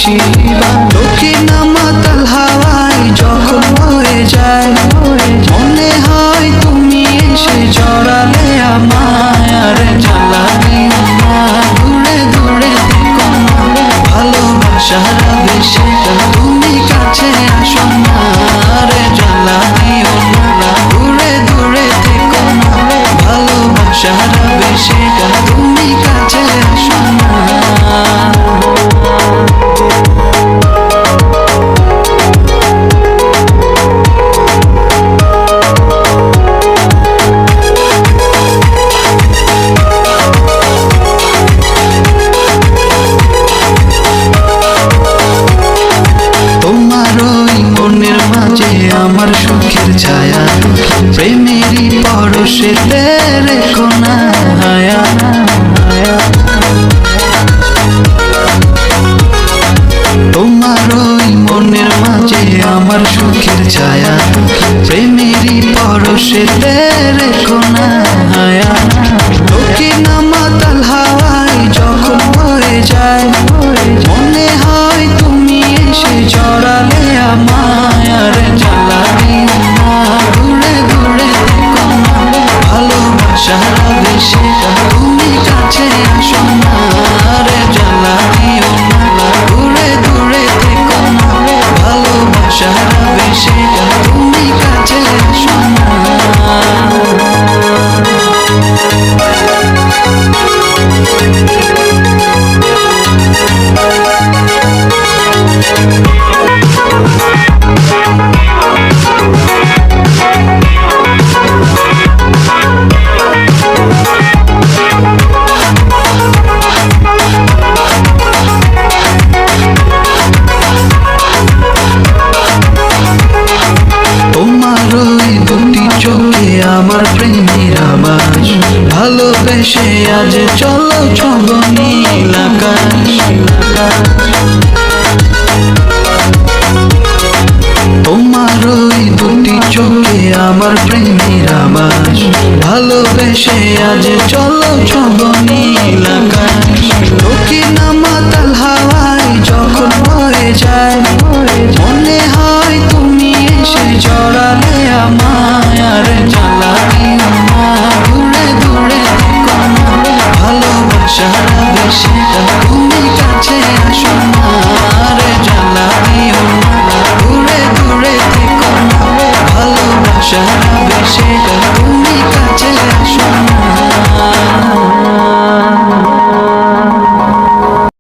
বাসি দক্ষিণ মাতাল হাওয়ায় যখন হয়ে যায় মনে হয় তুমি এসে জড়ালে আমায় আর জ্বালা দিও না দূরে দূরে থেকো না ভালোবাসার বেশে তুমি কাছে আসো না আর জ্বালা দিও না দূরে দূরে থেকো না ভালোবাসার বেশে তুমি কাছে আসো না। আমার সুখের ছায়া প্রেমেরই পরশে রেখো না হায়া তোমার ওই মনের মাঝে আমার সুখের ছায়া প্রেমেরই পরশে রেখো না হায়া দক্ষিণ মাতাল হাওয়ায় যখন হয়ে যায় মনে হয় তুমি এসে জড়ালে আমায় আর জ্বালা দিও না দূরে দূরে থেকো না ভালোবাসার বেশে তুমি কাছে আসো না আর জ্বালা দিও না দূরে দূরে থেকো না ভালোবাসার বেশে তুমি কাছে আসো না। আমার প্রেমের আবাস ভালোবেসে আজ চলো ছব নীল আকাশ তোমার ওই দুটি চোখে আমার প্রেমের আবাস ভালোবেসে আজ চলো ছব নীল আকাশ দক্ষিণ মাতাল হাওয়ায় যখন হয়ে যায় মনে হয় তুমি এসে জড়ালে আমায় আর জ্বালা দিও না দূরে দূরে থেকো না ভালোবাসার বেশে তুমি কাছে আসো না আর জ্বালা দিও না দূরে দূরে থেকো না ভালোবাসার বেশে তুমি কাছে আসো না।